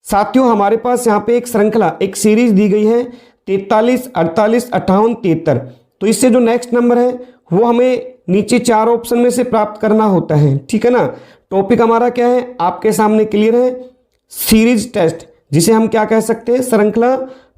साथियों हमारे पास यहाँ पे एक श्रृंखला, एक सीरीज दी गई है 43, 48, 58, 73। तो इससे जो नेक्स्ट नंबर है वो हमें नीचे 4 ऑप्शन में से प्राप्त करना होता है, ठीक है ना। टॉपिक हमारा क्या है आपके सामने क्लियर है, सीरीज टेस्ट, जिसे हम क्या कह सकते हैं, श्रृंखला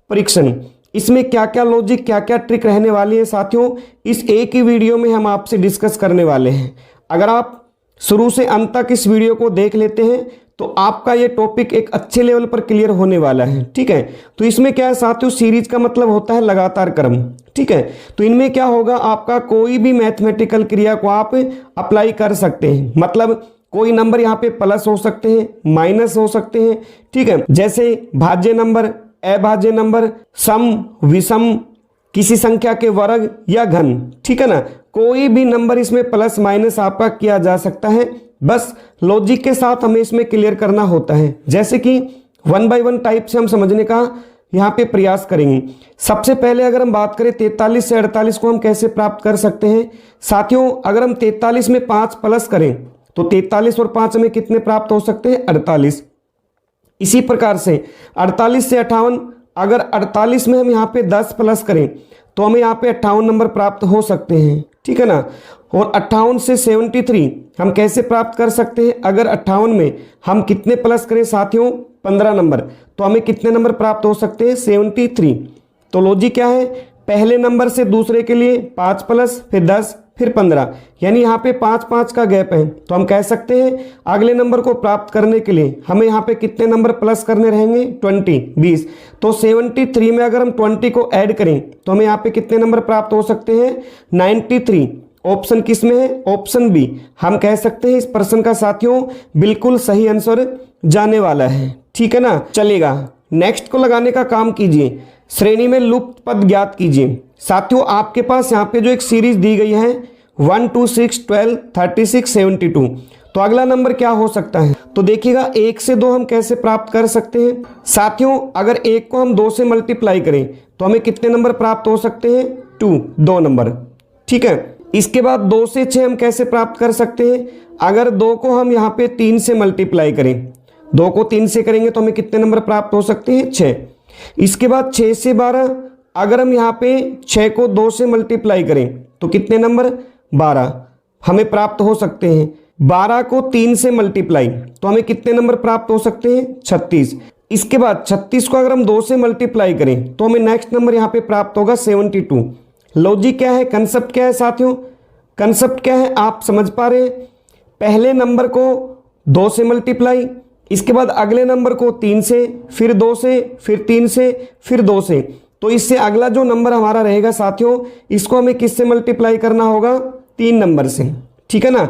परीक्षण। इसमें क्या क्या लॉजिक, क्या क्या ट्रिक रहने वाली है साथियों, इस एक ही वीडियो में हम आपसे डिस्कस करने वाले हैं। अगर आप शुरू से अंत तक इस वीडियो को देख लेते हैं तो आपका ये टॉपिक एक अच्छे लेवल पर क्लियर होने वाला है, ठीक है। तो इसमें क्या है साथियों, सीरीज का मतलब होता है लगातार क्रम, ठीक है। तो इनमें क्या होगा, आपका कोई भी मैथमेटिकल क्रिया को आप अप्लाई कर सकते हैं। मतलब कोई नंबर यहाँ पे प्लस हो सकते हैं, माइनस हो सकते हैं, ठीक है। जैसे भाज्य नंबर, अभाज्य नंबर, सम, विषम, किसी संख्या के वर्ग या घन, ठीक है ना। कोई भी नंबर इसमें प्लस माइनस आपका किया जा सकता है, बस लॉजिक के साथ हमें इसमें क्लियर करना होता है। जैसे कि 1 बाय 1 टाइप से हम समझने का यहाँ पे प्रयास करेंगे। सबसे पहले अगर हम बात करें 43 से 48 को हम कैसे प्राप्त कर सकते हैं साथियों, अगर हम 43 में 5 प्लस करें तो 43 और 5 में कितने प्राप्त हो सकते हैं, 48। इसी प्रकार से 48 से 58, अगर 48 में हम यहाँ पे 10 प्लस करें तो हमें यहाँ पे 58 नंबर प्राप्त हो सकते हैं, ठीक है ना। और 58 से 73 हम कैसे प्राप्त कर सकते हैं, अगर 58 में हम कितने प्लस करें साथियों, 15 नंबर, तो हमें कितने नंबर प्राप्त हो सकते हैं, 73। तो लॉजिक क्या है, पहले नंबर से दूसरे के लिए 5 प्लस, फिर 10, फिर 15, यानी यहाँ पे 5-5 का गैप है। तो हम कह सकते हैं अगले नंबर को प्राप्त करने के लिए हमें यहाँ पे कितने नंबर प्लस करने रहेंगे, 20। तो 73 में अगर हम 20 को ऐड करें तो हमें यहाँ पे कितने नंबर प्राप्त हो सकते हैं, 93। ऑप्शन किस में है, ऑप्शन बी। हम कह सकते हैं इस प्रश्न का साथियों बिल्कुल सही आंसर जाने वाला है, ठीक है ना। चलेगा, नेक्स्ट को लगाने का काम कीजिए। श्रेणी में लुप्त पद ज्ञात कीजिए। साथियों आपके पास यहाँ पे जो एक सीरीज दी गई है 1, 2, 6, 12, 36, 72, तो अगला नंबर क्या हो सकता है, तो देखिएगा 1 से 2 हम कैसे प्राप्त कर सकते हैं साथियों। अगर 1 को हम 2 से मल्टीप्लाई करें तो हमें कितने नंबर प्राप्त हो सकते हैं, 2 नंबर, ठीक है। इसके बाद 2 से 6 हम कैसे प्राप्त कर सकते हैं, अगर 2 को हम यहाँ पे 3 से मल्टीप्लाई करें, 2 को 3 से करेंगे तो हमें कितने नंबर प्राप्त हो सकते हैं, 6। इसके बाद 6 से 12, अगर हम यहाँ पे 6 को 2 से मल्टीप्लाई करें तो कितने नंबर, 12 हमें प्राप्त हो सकते हैं। 12 को 3 से मल्टीप्लाई तो हमें कितने नंबर प्राप्त हो सकते हैं, 36। इसके बाद 36 को अगर हम 2 से मल्टीप्लाई करें तो हमें नेक्स्ट नंबर यहाँ पे प्राप्त होगा 72। लॉजिक क्या है, कंसेप्ट क्या है साथियों, कंसेप्ट क्या है आप समझ पा रहे हैं। पहले नंबर को 2 से मल्टीप्लाई, इसके बाद अगले नंबर को 3 से, फिर 2 से, फिर 3 से, फिर 2 से। तो इससे अगला जो नंबर हमारा रहेगा साथियों, इसको हमें किससे मल्टीप्लाई करना होगा, 3 नंबर से, ठीक है ना।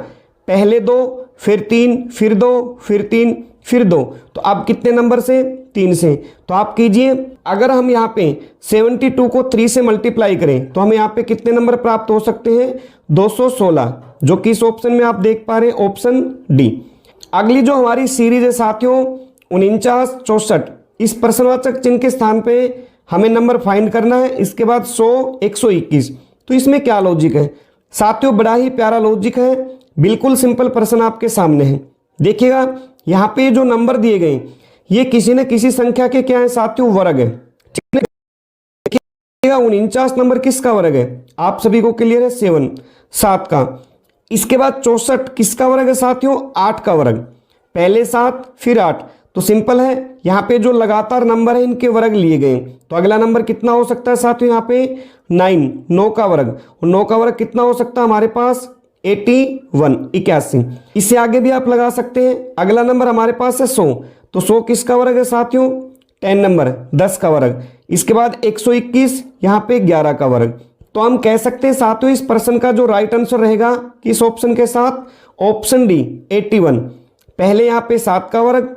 पहले 2, फिर 3, फिर 2, फिर 3, फिर 2, तो अब कितने नंबर से, 3 से। तो आप कीजिए, अगर हम यहाँ पे 72 को 3 से मल्टीप्लाई करें तो हमें यहाँ पे कितने नंबर प्राप्त हो सकते हैं, 216, जो कि इस ऑप्शन में आप देख पा रहे हैं, ऑप्शन डी। अगली जो हमारी सीरीज है साथियों 49, 64, इस प्रश्नवाचक चिन्ह के स्थान पे हमें नंबर फाइंड करना है। इसके बाद 100, 121, तो इसमें क्या लॉजिक है साथियों, बड़ा ही प्यारा लॉजिक है, बिल्कुल सिंपल प्रश्न आपके सामने है। देखिएगा यहाँ पे जो नंबर दिए गए ये किसी न किसी संख्या के क्या है साथियों, वर्ग है, ठीक है। देखिएगा 49 नंबर किसका वर्ग है, आप सभी को क्लियर है, 7 का। इसके बाद 64 किसका वर्ग है साथियों, 8 का वर्ग। पहले 7 फिर 8, तो सिंपल है, यहाँ पे जो लगातार नंबर है इनके वर्ग लिए गए। तो अगला नंबर कितना हो सकता है साथियों, यहाँ पे 9 का वर्ग, और 9 का वर्ग कितना हो सकता है हमारे पास, 81। इससे आगे भी आप लगा सकते हैं। अगला नंबर हमारे पास है 100, तो 100 किसका वर्ग है साथियों, 10 नंबर, 10 का वर्ग। इसके बाद 121, यहाँ पे 11 का वर्ग। तो हम कह सकते हैं साथियों इस प्रश्न का जो राइट आंसर रहेगा किस ऑप्शन के साथ, ऑप्शन डी, 81। पहले यहाँ पे 7 का वर्ग,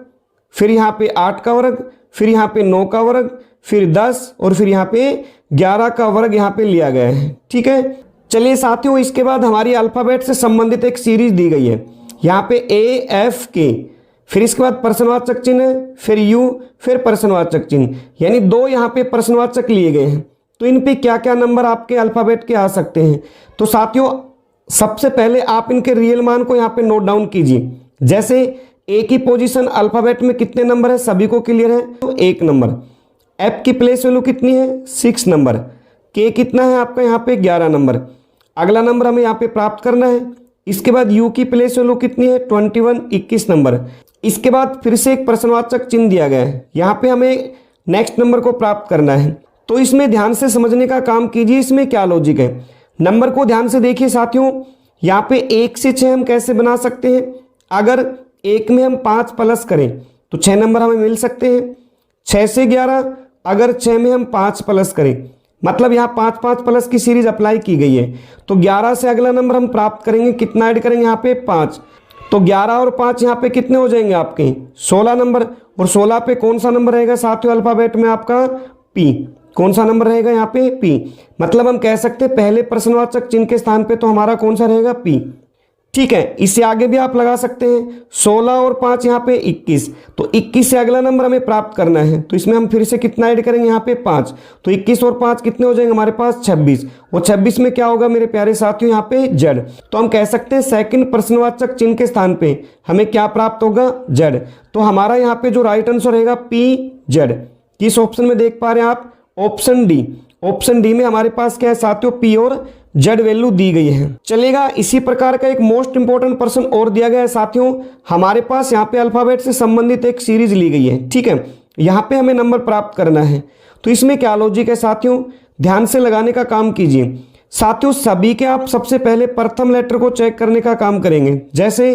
फिर यहाँ पे 8 का वर्ग, फिर यहाँ पे 9 का वर्ग, फिर 10, और फिर यहाँ पे 11 का वर्ग यहाँ पे लिया गया है, ठीक है। चलिए साथियों, इसके बाद हमारी अल्फाबेट से संबंधित एक सीरीज दी गई है, यहाँ पे A-F-K, फिर इसके बाद प्रश्नवाचक चिन्ह, फिर U, फिर प्रश्नवाचक चिन्ह, यानी 2 यहाँ पे प्रश्नवाचक लिए गए हैं। तो इन पे क्या क्या नंबर आपके अल्फाबेट के आ सकते हैं, तो साथियों सबसे पहले आप इनके रियल मान को यहाँ पे नोट डाउन कीजिए। जैसे ए की पोजीशन अल्फाबेट में कितने नंबर है, सभी को क्लियर है, तो 1 नंबर। एफ की प्लेस वैल्यू कितनी है, 6 नंबर। के कितना है आपका यहाँ पे 11 नंबर। अगला नंबर हमें यहाँ पे प्राप्त करना है। इसके बाद यू की प्लेस वैल्यू कितनी है, 21, 21 नंबर। इसके बाद फिर से एक प्रश्नवाचक चिन्ह दिया गया है, यहाँ पे हमें नेक्स्ट नंबर को प्राप्त करना है। तो इसमें ध्यान से समझने का काम कीजिए, इसमें क्या लॉजिक है। नंबर को ध्यान से देखिए साथियों, यहाँ पे 1 से 6 हम कैसे बना सकते हैं। अगर 1 में हम 5 प्लस करें तो 6 नंबर हमें मिल सकते हैं। 6 से 11, अगर 6 में हम 5 प्लस करें, मतलब यहाँ 5 5 प्लस की सीरीज अप्लाई की गई है, तो 11 से अगला नंबर हम प्राप्त करेंगे, कितना ऐड करेंगे यहाँ पे 5। तो 11 और 5 यहाँ पे कितने हो जाएंगे आपके 16 नंबर। और 16 पे कौन सा नंबर रहेगा साथियों अल्फाबेट में आपका, पी। कौन सा नंबर रहेगा यहाँ पे, पी। मतलब हम कह सकते हैं पहले प्रश्नवाचक चिन्ह के स्थान पे तो हमारा कौन सा रहेगा, पी। ठीक है, इससे आगे भी आप लगा सकते हैं। 16 और 5 यहाँ पे 21, तो 21 से अगला नंबर हमें प्राप्त करना है, तो इसमें हम फिर से कितना ऐड करेंगे यहाँ पे 5। तो 21 और 5 कितने हो जाएंगे हमारे पास 26। और 26 में क्या होगा मेरे प्यारे साथियों यहाँ पे जेड। तो हम कह सकते हैं सेकंड प्रश्नवाचक चिन्ह के स्थान पे हमें क्या प्राप्त होगा, जेड। तो हमारा यहाँ पे जो राइट आंसर रहेगा पी जेड। किस ऑप्शन में देख पा रहे हैं आप, ऑप्शन डी। ऑप्शन डी में हमारे पास क्या है साथियों, पी और जेड वैल्यू दी गई है। चलेगा, इसी प्रकार का एक मोस्ट इंपॉर्टेंट प्रश्न और दिया गया है साथियों। हमारे पास यहाँ पे अल्फाबेट से संबंधित एक सीरीज ली गई है, ठीक है। यहाँ पे हमें नंबर प्राप्त करना है। तो इसमें क्या लॉजिक है साथियों, ध्यान से लगाने का काम कीजिए साथियों। सभी के आप सबसे पहले प्रथम लेटर को चेक करने का काम करेंगे। जैसे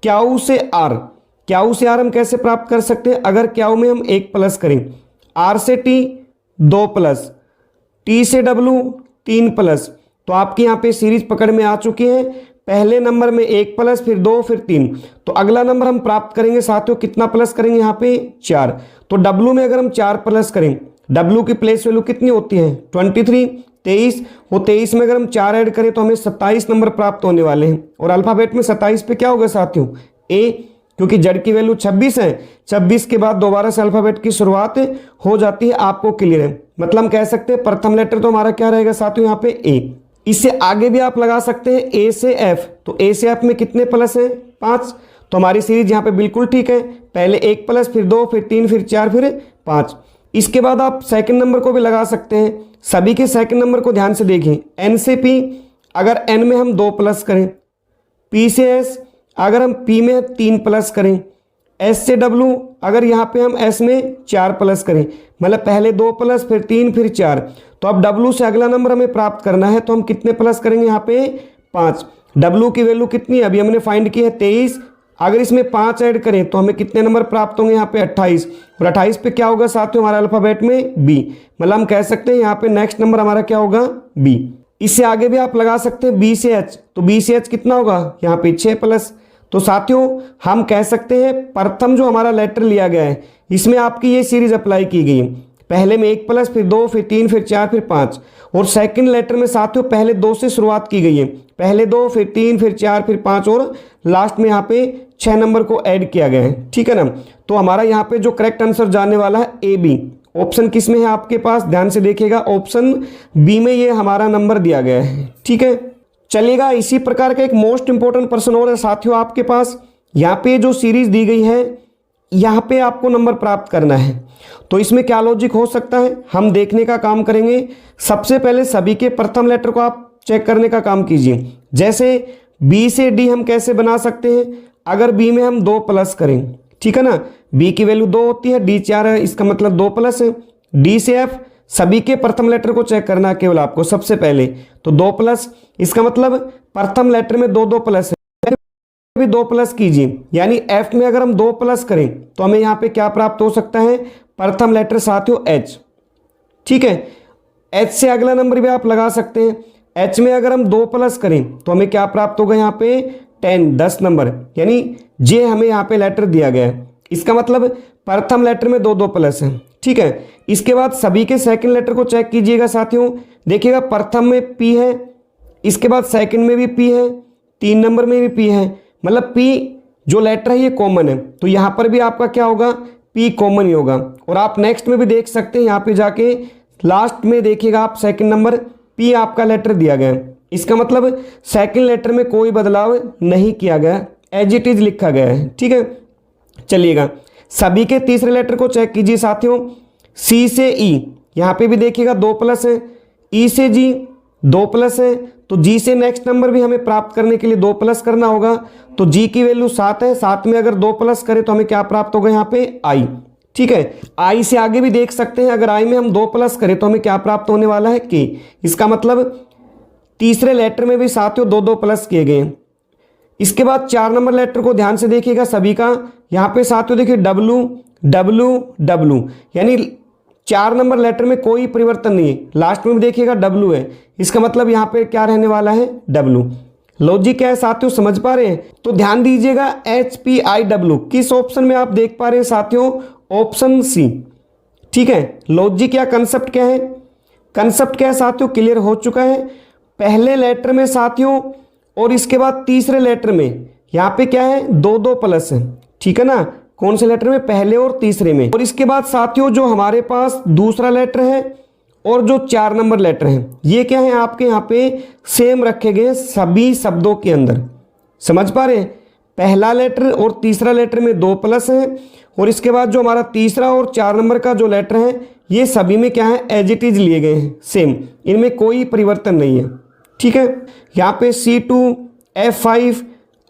क्याऊ से आर, क्याऊ से आर हम कैसे प्राप्त कर सकते हैं। अगर क्याऊ में हम 1 प्लस करें, आर से टी 2 प्लस, टी से डब्लू 3 प्लस, तो आपकी यहाँ पे सीरीज पकड़ में आ चुकी है। पहले नंबर में 1 प्लस, फिर 2, फिर 3, तो अगला नंबर हम प्राप्त करेंगे साथियों, कितना प्लस करेंगे यहाँ पे 4। तो डब्लू में अगर हम 4 प्लस करें, डब्लू की प्लेस वैल्यू कितनी होती है 23, 23। वो 23 में अगर हम 4 ऐड करें तो हमें 27 नंबर प्राप्त होने वाले हैं। और अल्फाबेट में 27 पे क्या होगा साथियों, ए, क्योंकि जड़ की वैल्यू 26 है। 26 के बाद दोबारा से अल्फाबेट की शुरुआत हो जाती है, आपको क्लियर है। मतलब हम कह सकते हैं प्रथम लेटर तो हमारा क्या रहेगा साथियों यहाँ पे ए। इससे आगे भी आप लगा सकते हैं ए से एफ, तो ए से एफ में कितने प्लस हैं 5। तो हमारी सीरीज यहाँ पे बिल्कुल ठीक है, पहले 1 प्लस, फिर 2, फिर 3, फिर 4, फिर 5। इसके बाद आप सेकंड नंबर को भी लगा सकते हैं। सभी के सेकंड नंबर को ध्यान से देखें, एन से पी, अगर एन में हम 2 प्लस करें, पी से एस, अगर हम पी में 3 प्लस करें, एस से डब्लू, अगर यहाँ पे हम एस में 4 प्लस करें, मतलब पहले 2 प्लस, फिर 3, फिर 4, तो अब डब्लू से अगला नंबर हमें प्राप्त करना है, तो हम कितने प्लस करेंगे यहाँ पे 5। डब्लू की वैल्यू कितनी है अभी हमने फाइंड की है 23। अगर इसमें 5 ऐड करें तो हमें कितने नंबर प्राप्त होंगे यहाँ पे 28। और 28 पे क्या होगा साथियों हमारा अल्फाबेट में बी। मतलब हम कह सकते हैं यहाँ पे नेक्स्ट नंबर हमारा क्या होगा बी। इससे आगे भी आप लगा सकते हैं बी से एच, तो बी से एच कितना होगा यहाँ पे 6 प्लस। तो साथियों हम कह सकते हैं प्रथम जो हमारा लेटर लिया गया है इसमें आपकी ये सीरीज अप्लाई की गई है। पहले में 1 प्लस, फिर 2, फिर 3, फिर 4, फिर 5। और सेकंड लेटर में साथियों पहले 2 से शुरुआत की गई है, पहले 2, फिर 3, फिर 4, फिर 5 और लास्ट में यहाँ पे 6 नंबर को ऐड किया गया है, ठीक है ना। तो हमारा यहाँ पे जो करेक्ट आंसर जाने वाला है ए बी। ऑप्शन किस में है आपके पास, ध्यान से देखिएगा, ऑप्शन बी में ये हमारा नंबर दिया गया है, ठीक है। चलिएगा, इसी प्रकार का एक मोस्ट इंपॉर्टेंट प्रश्न और है साथियों आपके पास। यहाँ पे जो सीरीज दी गई है यहाँ पे आपको नंबर प्राप्त करना है, तो इसमें क्या लॉजिक हो सकता है हम देखने का काम करेंगे। सबसे पहले सभी के प्रथम लेटर को आप चेक करने का काम कीजिए। जैसे बी से डी हम कैसे बना सकते हैं, अगर बी में हम 2 प्लस करें, ठीक है ना, बी की वैल्यू 2 होती है, डी 4 है, इसका मतलब 2 प्लस है। डी से एफ सभी के प्रथम लेटर को चेक करना है केवल आपको सबसे पहले, तो 2 प्लस, इसका मतलब प्रथम लेटर में 2 प्लस है, भी 2 प्लस कीजिए। यानी एफ में अगर हम 2 प्लस करें तो हमें यहाँ पे क्या प्राप्त हो सकता है, प्रथम लेटर साथियों एच, ठीक है। एच से अगला नंबर भी आप लगा सकते हैं। एच में अगर हम 2 प्लस करें तो हमें क्या प्राप्त होगा यहाँ पे 10 नंबर, यानी जे हमें यहाँ पे लेटर दिया गया है, इसका मतलब प्रथम लेटर में 2 प्लस है, ठीक है। इसके बाद सभी के सेकंड लेटर को चेक कीजिएगा साथियों, देखिएगा प्रथम में पी है, इसके बाद सेकंड में भी पी है, 3 नंबर में भी पी है, मतलब पी जो लेटर है ये कॉमन है, तो यहाँ पर भी आपका क्या होगा पी कॉमन ही होगा। और आप नेक्स्ट में भी देख सकते हैं, यहाँ पे जाके लास्ट में देखिएगा आप सेकंड नंबर पी आपका लेटर दिया गया है, इसका मतलब सेकंड लेटर में कोई बदलाव नहीं किया गया, एज इट इज लिखा गया है, ठीक है। चलिएगा सभी के तीसरे लेटर को चेक कीजिए साथियों। सी से ई, यहाँ पे भी देखिएगा 2 प्लस है, ई से जी 2 प्लस है, तो जी से नेक्स्ट नंबर भी हमें प्राप्त करने के लिए 2 प्लस करना होगा। तो जी की वैल्यू 7 है, 7 में अगर 2 प्लस करें तो हमें क्या प्राप्त होगा यहाँ पे आई। ठीक है, आई से आगे भी देख सकते हैं, अगर आई में हम 2 प्लस करें तो हमें क्या प्राप्त होने वाला है के। इसका मतलब तीसरे लेटर में भी साथियों 2 प्लस किए गए हैं। इसके बाद 4 नंबर लेटर को ध्यान से देखिएगा सभी का, यहाँ पे साथियों देखिए डब्लू डब्लू डब्लू, यानी 4 नंबर लेटर में कोई परिवर्तन नहीं है, लास्ट में भी देखिएगा डब्लू है, इसका मतलब यहाँ पे क्या रहने वाला है डब्लू। लॉजिक क्या है साथियों, समझ पा रहे हैं? तो ध्यान दीजिएगा HPIW किस ऑप्शन में आप देख पा रहे हैं साथियों, ऑप्शन सी। ठीक है, लॉजिक या कंसेप्ट क्या है, कंसेप्ट क्या है साथियों, क्लियर हो चुका है। पहले लेटर में साथियों और इसके बाद तीसरे लेटर में यहाँ पे क्या है 2 प्लस है। ठीक है ना, कौन से लेटर में, पहले और तीसरे में। और इसके बाद साथियों जो हमारे पास दूसरा लेटर है और जो 4 नंबर लेटर हैं ये क्या है आपके यहाँ पे सेम रखे गए सभी शब्दों के अंदर। समझ पा रहे हैं? पहला लेटर और तीसरा लेटर में 2 प्लस है, और इसके बाद जो हमारा तीसरा और 4 नंबर का जो लेटर है ये सभी में क्या है एज इट इज लिए गए हैं सेम, इनमें कोई परिवर्तन नहीं है। ठीक है, यहाँ पे C2 F5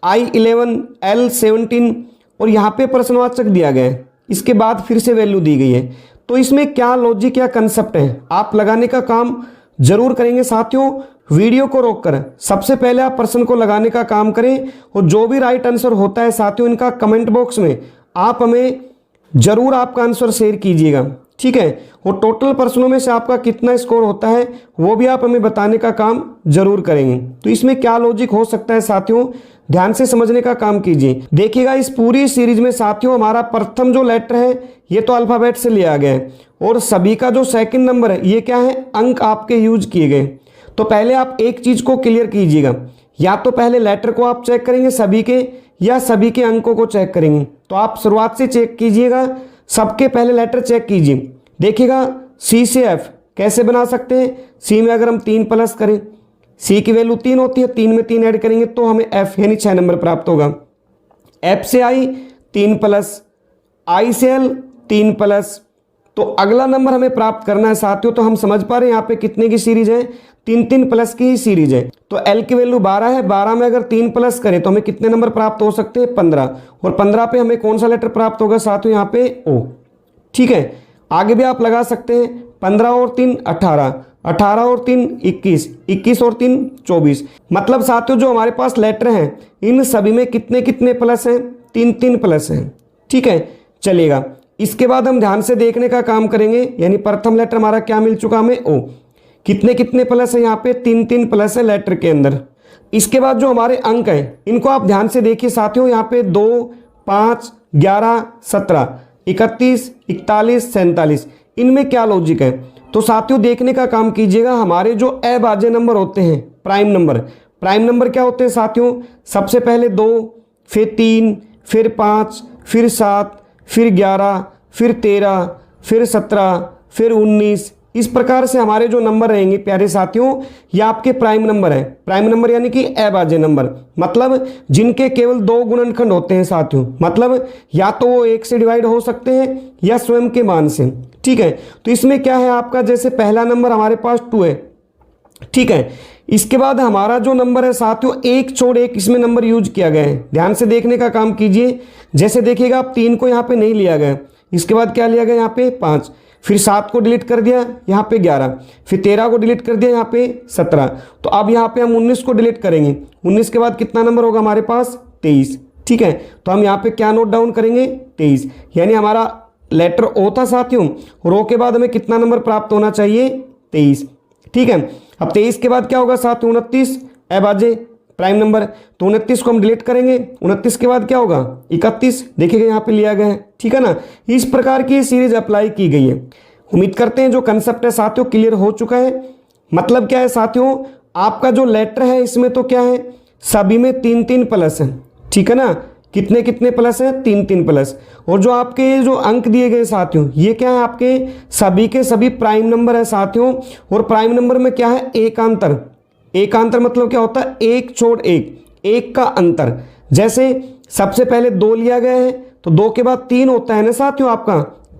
I11 L17 और यहाँ पे प्रश्नवाचक दिया गया है, इसके बाद फिर से वैल्यू दी गई है। तो इसमें क्या लॉजिक या कंसेप्ट है आप लगाने का काम जरूर करेंगे साथियों। वीडियो को रोककर सबसे पहले आप प्रश्न को लगाने का काम करें, और जो भी राइट आंसर होता है साथियों इनका कमेंट बॉक्स में आप हमें जरूर आपका आंसर शेयर कीजिएगा। ठीक है, और टोटल प्रश्नों में से आपका कितना स्कोर होता है वो भी आप हमें बताने का काम जरूर करेंगे। तो इसमें क्या लॉजिक हो सकता है साथियों, ध्यान से समझने का काम कीजिए। देखिएगा इस पूरी सीरीज में साथियों हमारा प्रथम जो लेटर है ये तो अल्फाबेट से लिया गया है, और सभी का जो सेकंड नंबर है ये क्या है अंक आपके यूज किए गए। तो पहले आप एक चीज को क्लियर कीजिएगा, या तो पहले लेटर को आप चेक करेंगे सभी के, या सभी के अंकों को चेक करेंगे। तो आप शुरुआत से चेक कीजिएगा, सबके पहले लेटर चेक कीजिए। देखिएगा सी से एफ कैसे बना सकते हैं, सी में अगर हम 3 प्लस करें, सी की वैल्यू 3 होती है, 3 में 3 ऐड करेंगे तो हमें एफ यानी 6 नंबर प्राप्त होगा। एफ से आई 3 प्लस, आई से एल 3 प्लस, तो अगला नंबर हमें प्राप्त करना है साथियों। तो हम समझ पा रहे हैं यहाँ पे कितने की सीरीज है, 3 प्लस की ही सीरीज है। तो एल की वैल्यू 12 है, 12 में अगर 3 प्लस करें तो हमें कितने नंबर प्राप्त हो सकते हैं 15, और 15 पे हमें कौन सा लेटर प्राप्त होगा साथियों यहाँ पे ओ। ठीक है, आगे भी आप लगा सकते हैं, 15 और 3 18, 18 और 3 21, 21 और 3 24। मतलब साथियों जो हमारे पास लेटर हैं इन सभी में कितने कितने प्लस हैं, 3 प्लस हैं। ठीक है, चलिएगा इसके बाद हम ध्यान से देखने का काम करेंगे, यानी प्रथम लेटर हमारा क्या मिल चुका हमें ओ, कितने कितने प्लस है यहाँ पे 3 प्लस है लेटर के अंदर। इसके बाद जो हमारे अंक हैं इनको आप ध्यान से देखिए साथियों, यहाँ पे 2 5 11 17 31 41 47, इनमें क्या लॉजिक है। तो साथियों देखने का काम कीजिएगा, हमारे जो अभाज्य नंबर होते हैं प्राइम नंबर, प्राइम नंबर क्या होते हैं साथियों, सबसे पहले 2, फिर 3, फिर 5, फिर 7, फिर 11, फिर 13, फिर 17, फिर 19, इस प्रकार से हमारे जो नंबर रहेंगे प्यारे साथियों ये आपके प्राइम नंबर है। प्राइम नंबर यानी कि अभाज्य नंबर, मतलब जिनके केवल 2 गुणनखंड होते हैं साथियों, मतलब या तो वो 1 से डिवाइड हो सकते हैं या स्वयं के मान से। ठीक है, तो इसमें क्या है आपका, जैसे पहला नंबर हमारे पास 2 है। ठीक है, इसके बाद हमारा जो नंबर है साथियों 1 छोड़ 1 इसमें नंबर यूज किया गया है, ध्यान से देखने का काम कीजिए। जैसे देखिएगा आप 3 को यहाँ पे नहीं लिया गया, इसके बाद क्या लिया गया यहाँ पे 5, फिर 7 को डिलीट कर दिया यहाँ पे 11, फिर 13 को डिलीट कर दिया यहाँ पे 17। तो अब यहाँ पे हम 19 को डिलीट करेंगे, 19 के बाद कितना नंबर होगा हमारे पास 23। ठीक है, तो हम यहाँ पे क्या नोट डाउन करेंगे 23, यानी हमारा लेटर ओ था साथियों, और ओ के बाद हमें कितना नंबर प्राप्त होना चाहिए 23। ठीक है, अब 23 के बाद क्या होगा साथियों 29 अभाज्य प्राइम नंबर, तो 29 को हम डिलीट करेंगे, 29 के बाद क्या होगा 31, देखिएगा यहाँ पे लिया गया है। ठीक है ना, इस प्रकार की सीरीज अप्लाई की गई है। उम्मीद करते हैं जो कंसेप्ट है साथियों क्लियर हो चुका है। मतलब क्या है साथियों, आपका जो लेटर है इसमें तो क्या है सभी में 3 प्लस है। ठीक है ना, कितने कितने प्लस है 3 प्लस, और जो आपके जो अंक दिए गए साथियों ये क्या है आपके सभी के सभी प्राइम नंबर है साथियों। और प्राइम नंबर में क्या है एकांतर, एकांतर मतलब क्या होता है 1 छोड़ 1, 1 का अंतर। जैसे सबसे पहले 2 लिया गया है तो 2 के बाद 3 होता है ना साथियों आपका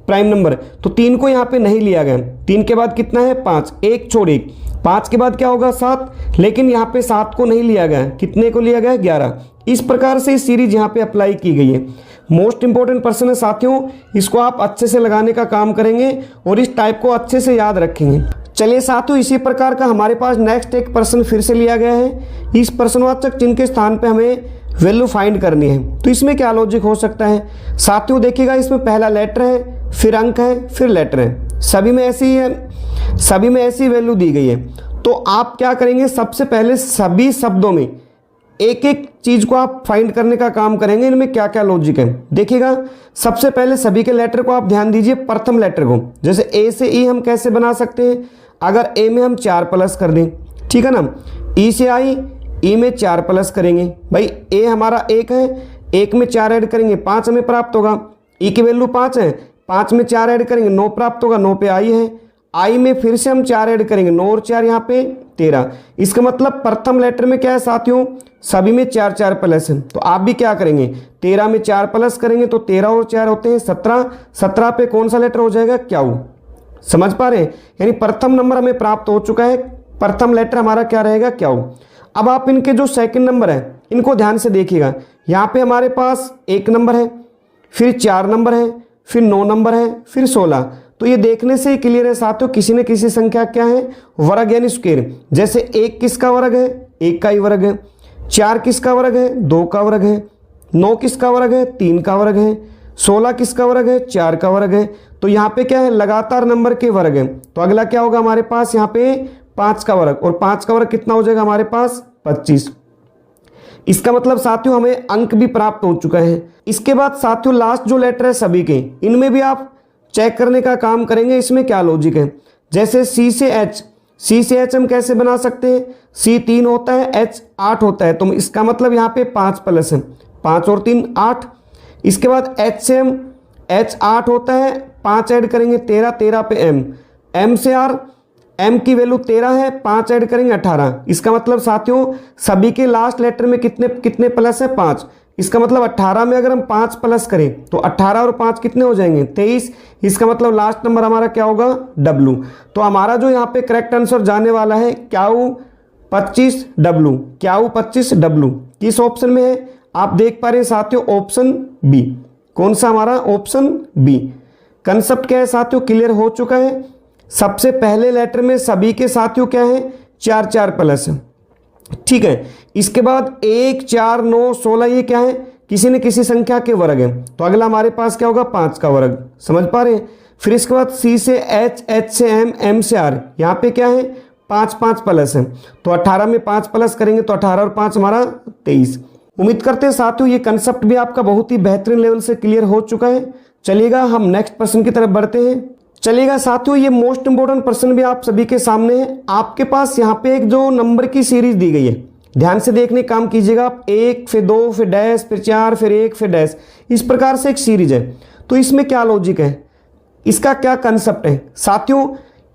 प्राइम नंबर, तो 3 को यहाँ पे नहीं लिया गया। 3 के बाद कितना है 5, 1 छोड़ 1, 5 के बाद क्या होगा 7, लेकिन यहाँ पे 7 को नहीं लिया गया, कितने को लिया गया 11। इस प्रकार से इस सीरीज यहाँ पे अप्लाई की गई है। मोस्ट इंपॉर्टेंट पर्सन है साथियों, इसको आप अच्छे से लगाने का काम करेंगे और इस टाइप को अच्छे से याद रखेंगे। चलिए साथियों, इसी प्रकार का हमारे पास नेक्स्ट एक प्रश्न फिर से लिया गया है। इस प्रश्नवाचक चिन्ह के स्थान पे हमें वैल्यू फाइंड करनी है। तो इसमें क्या लॉजिक हो सकता है साथियों, देखिएगा इसमें पहला लेटर है, फिर अंक है, फिर लेटर है, सभी में ऐसी है, सभी में ऐसी वैल्यू दी गई है। तो आप क्या करेंगे, सबसे पहले सभी शब्दों में एक एक चीज को आप फाइंड करने का काम करेंगे, इनमें क्या क्या लॉजिक है। देखिएगा सबसे पहले सभी के लेटर को आप ध्यान दीजिए, प्रथम लेटर को, जैसे ए से ई हम कैसे बना सकते हैं, अगर ए में हम 4 प्लस कर दें, ठीक है ना, ई से आई, ई में 4 प्लस करेंगे, भाई ए हमारा 1 है, 1 में 4 ऐड करेंगे 5 हमें प्राप्त होगा, ई की वैल्यू 5 है, 5 में 4 ऐड करेंगे 9 प्राप्त होगा, 9 पे आई है, आई में फिर से हम 4 ऐड करेंगे, 9 और 4 यहाँ पे 13। इसका मतलब प्रथम लेटर में क्या है साथियों, सभी में 4 4 प्लस है। तो आप भी क्या करेंगे, 13 में 4 प्लस करेंगे तो 13 और 4 होते हैं 17, 17 पे कौन सा लेटर हो जाएगा, क्याऊ। समझ पा रहे हैं, यानी प्रथम नंबर हमें प्राप्त हो चुका है, प्रथम लेटर हमारा क्या रहेगा, क्याऊ। अब आप इनके जो सेकंड नंबर है इनको ध्यान से देखिएगा, यहाँ पे हमारे पास 1 नंबर है, फिर 4 नंबर है, फिर 9 नंबर है, फिर 16। तो ये देखने से ही क्लियर है साथियों, किसी न किसी संख्या क्या है, वर्ग यानी स्क्वायर। जैसे 1 किसका वर्ग है, 1 का ही वर्ग है, 4 किसका वर्ग है, 2 का वर्ग है, 9 किसका वर्ग है, 3 का वर्ग है, 16 किसका वर्ग है, 4 का वर्ग है। तो यहाँ पे क्या है, लगातार नंबर के वर्ग है। तो अगला क्या होगा हमारे पास यहाँ पे 5 का वर्ग, और 5 का वर्ग कितना हो जाएगा हमारे पास 25। इसका मतलब साथियों हमें अंक भी प्राप्त हो चुका है। इसके बाद साथियों लास्ट जो लेटर है सभी के, इनमें भी आप चेक करने का काम करेंगे, इसमें क्या लॉजिक है। जैसे सी से एच, सी से एच हम कैसे बना सकते हैं, सी 3 होता है, एच 8 होता है, तो इसका मतलब यहाँ पे 5 प्लस है, 5 और 3 8। इसके बाद एच से हम, एच 8 होता है, 5 ऐड करेंगे 13, 13 पे एम, एम से आर, एम की वैल्यू 13 है, 5 ऐड करेंगे 18। इसका मतलब साथियों सभी के लास्ट लेटर में कितने कितने प्लस है, 5। इसका मतलब 18 में अगर हम 5 प्लस करें तो 18 और 5 कितने हो जाएंगे 23। इसका मतलब लास्ट नंबर हमारा क्या होगा, डब्लू। तो हमारा जो यहाँ पे करेक्ट आंसर जाने वाला है क्याऊ 25 डब्लू, क्याऊ 25 डब्लू। किस ऑप्शन में है आप देख पा रहे हैं साथियों, ऑप्शन बी। कौन सा हमारा, ऑप्शन बी। कंसेप्ट क्या है साथियों, क्लियर हो चुका है। सबसे पहले लेटर में सभी के साथियों क्या है, 4 4 प्लस है, ठीक है। इसके बाद 1 4 9 16 ये क्या है, किसी न किसी संख्या के वर्ग है। तो अगला हमारे पास क्या होगा, 5 का वर्ग। समझ पा रहे हैं। फिर इसके बाद सी से एच, एच से एम, एम से आर, यहाँ पे क्या है 5 5 प्लस है। तो 18 में 5 प्लस करेंगे तो 18 और 5 हमारा 23। उम्मीद करते हैं साथियों ये कंसेप्ट भी आपका बहुत ही बेहतरीन लेवल से क्लियर हो चुका है। चलिएगा हम नेक्स्ट प्रश्न की तरफ बढ़ते हैं। चलिएगा साथियों ये मोस्ट इंपोर्टेंट प्रश्न भी आप सभी के सामने है। आपके पास यहाँ पे एक जो नंबर की सीरीज दी गई है, ध्यान से देखने का काम कीजिएगा आप। 1 फिर 2 फिर डैश फिर 4 फिर 1 फिर डैश, इस प्रकार से एक सीरीज है। तो इसमें क्या लॉजिक है, इसका क्या कंसेप्ट है साथियों,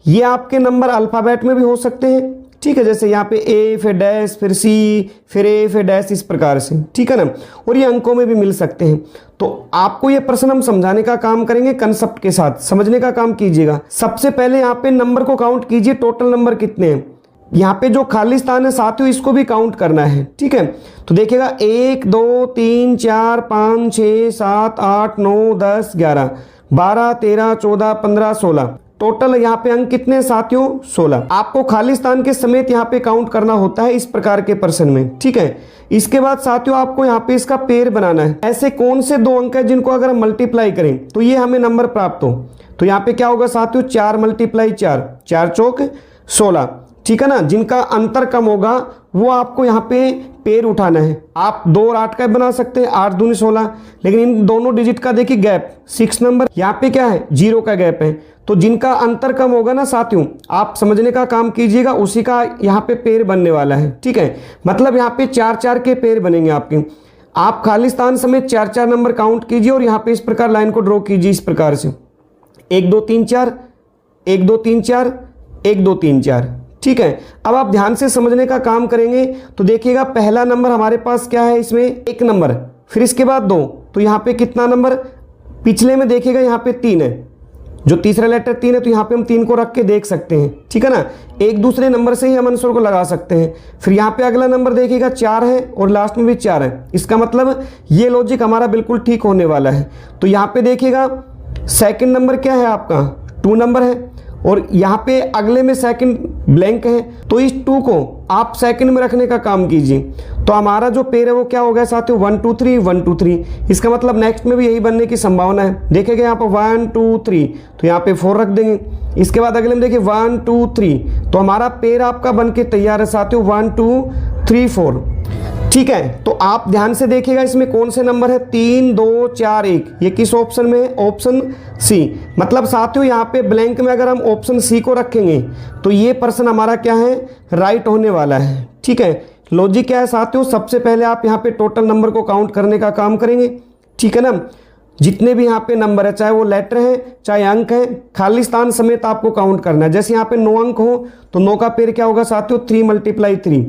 ये आपके नंबर अल्फाबेट में भी हो सकते हैं, ठीक है। जैसे यहाँ पे ए फिर डैश फिर सी फिर ए फिर डैश, इस प्रकार से, ठीक है ना। और ये अंकों में भी मिल सकते हैं। तो आपको ये प्रश्न हम समझाने का काम करेंगे, कंसेप्ट के साथ समझने का काम कीजिएगा। सबसे पहले यहाँ पे नंबर को काउंट कीजिए, टोटल नंबर कितने हैं। यहाँ पे जो खाली स्थान है साथियों इसको भी काउंट करना है, ठीक है। तो देखिएगा 1 2 3 4 5 6 7 8 9 10 11 12 13 14 15 16, टोटल यहाँ पे अंक कितने साथियों 16। आपको खाली स्थान के समेत यहाँ पे काउंट करना होता है इस प्रकार के प्रश्न में, ठीक है। इसके बाद साथियों आपको यहाँ पे इसका पेयर बनाना है। ऐसे कौन से 2 अंक है जिनको अगर हम मल्टीप्लाई करें तो ये हमें नंबर प्राप्त हो। तो यहाँ पे क्या होगा साथियों, 4 × 4, 4 चौक 16, ठीक है ना। जिनका अंतर कम होगा वो आपको यहाँ पे पेयर उठाना है। आप 2 और 8 का बना सकते हैं, 8 दूनी 16, लेकिन इन दोनों डिजिट का देखिए गैप 6 नंबर, यहाँ पे क्या है 0 का गैप है। तो जिनका अंतर कम होगा ना साथियों, आप समझने का काम कीजिएगा, उसी का यहाँ पे पेयर बनने वाला है, ठीक है। मतलब यहाँ पे 4 4 के पेयर बनेंगे आपके। आप खाली स्थान समेत 4 4 नंबर काउंट कीजिए और यहाँ पे इस प्रकार लाइन को ड्रॉ कीजिए, इस प्रकार से 1 2 3 4 1 2 3 4 1 2 3 4, ठीक है। अब आप ध्यान से समझने का काम करेंगे तो देखिएगा पहला नंबर हमारे पास क्या है, इसमें 1 नंबर, फिर इसके बाद 2, तो यहाँ पे कितना नंबर, पिछले में देखेगा यहाँ पे 3 है, जो तीसरा लेटर 3 है, तो यहाँ पे हम 3 को रख के देख सकते हैं, ठीक है ना। एक दूसरे नंबर से ही हम आंसर को लगा सकते हैं। फिर यहाँ पे अगला नंबर देखिएगा 4 है और लास्ट में भी 4 है, इसका मतलब ये लॉजिक हमारा बिल्कुल ठीक होने वाला है। तो यहाँ पे देखिएगा सेकंड नंबर क्या है आपका, 2 नंबर है, और यहाँ पे अगले में सेकंड ब्लैंक है, तो इस 2 को आप सेकंड में रखने का काम कीजिए। तो हमारा जो पेयर है वो क्या हो गया साथियों, 1 2 3 1 2 3। इसका मतलब नेक्स्ट में भी यही बनने की संभावना है। देखेंगे यहाँ पर 1 2 3, तो यहाँ पे 4 रख देंगे। इसके बाद अगले में देखिए 1 2 3, तो हमारा पेयर आपका बन के तैयार है साथियों 1 2 3 4, ठीक है। तो आप ध्यान से देखिएगा इसमें कौन से नंबर है, 3 2 4 1, ये किस ऑप्शन में है, ऑप्शन सी। मतलब साथियों यहाँ पे ब्लैंक में अगर हम ऑप्शन सी को रखेंगे तो ये प्रश्न हमारा क्या है, राइट होने वाला है, ठीक है। लॉजिक क्या है साथियों, सबसे पहले आप यहाँ पे टोटल नंबर को काउंट करने का काम करेंगे, ठीक है ना। जितने भी यहाँ पे नंबर है, चाहे वो लेटर है चाहे अंक है, खाली स्थान समेत आपको काउंट करना है। जैसे यहाँ पे 9 अंक हो तो 9 का पेयर क्या होगा साथियों, 3 × 3,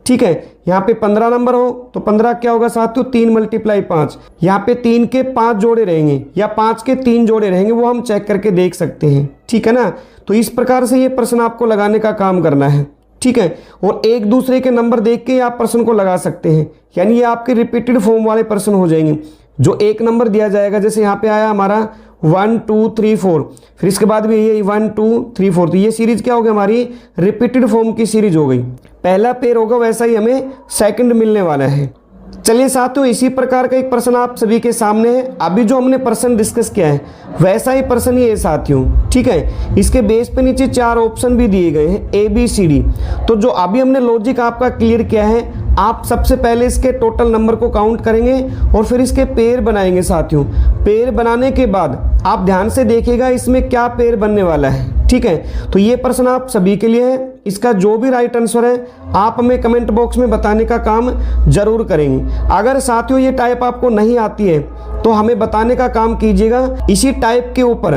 ठीक है। यहाँ पे 15 नंबर हो तो 15 क्या होगा साथियों, 3 × 5। यहाँ पे 3 के 5 जोड़े रहेंगे या 5 के 3 जोड़े रहेंगे, वो हम चेक करके देख सकते हैं, ठीक है ना। तो इस प्रकार से ये प्रश्न आपको लगाने का काम करना है, ठीक है। और एक दूसरे के नंबर देख के आप प्रश्न को लगा सकते हैं, यानी ये आपके रिपीटेड फॉर्म वाले प्रश्न हो जाएंगे। जो एक नंबर दिया जाएगा, जैसे यहाँ पे आया हमारा 1 2 3 4, फिर इसके बाद भी ये 1 2 3 4, तो ये सीरीज क्या होगी, हमारी रिपीटेड फॉर्म की सीरीज हो गई। पहला पेयर होगा वैसा ही हमें सेकंड मिलने वाला है। चलिए साथियों, इसी प्रकार का एक प्रश्न आप सभी के सामने है। अभी जो हमने प्रश्न डिस्कस किया है वैसा ही प्रश्न ये साथियों, ठीक है। इसके बेस पे नीचे 4 ऑप्शन भी दिए गए हैं, ABCD। तो जो अभी हमने लॉजिक आपका क्लियर किया है, आप सबसे पहले इसके टोटल नंबर को काउंट करेंगे और फिर इसके पेयर बनाएंगे साथियों। पेयर बनाने के बाद आप ध्यान से देखिएगा इसमें क्या पेयर बनने वाला है, ठीक है। तो ये प्रश्न आप सभी के लिए है। इसका जो भी राइट आंसर है आप हमें कमेंट बॉक्स में बताने का काम जरूर करेंगे। अगर साथियों ये टाइप आपको नहीं आती है तो हमें बताने का काम कीजिएगा। इसी टाइप के ऊपर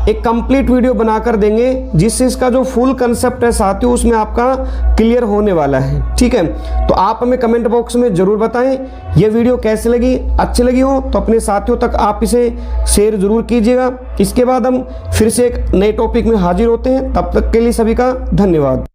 एक कंप्लीट वीडियो बनाकर देंगे, जिससे इसका जो फुल कंसेप्ट है साथियों उसमें आपका क्लियर होने वाला है, ठीक है। तो आप हमें कमेंट बॉक्स में जरूर बताएं ये वीडियो कैसी लगी। अच्छी लगी हो तो अपने साथियों तक आप इसे शेयर जरूर कीजिएगा। इसके बाद हम फिर से एक नए टॉपिक में हाजिर होते हैं, तब तक के लिए सभी का धन्यवाद।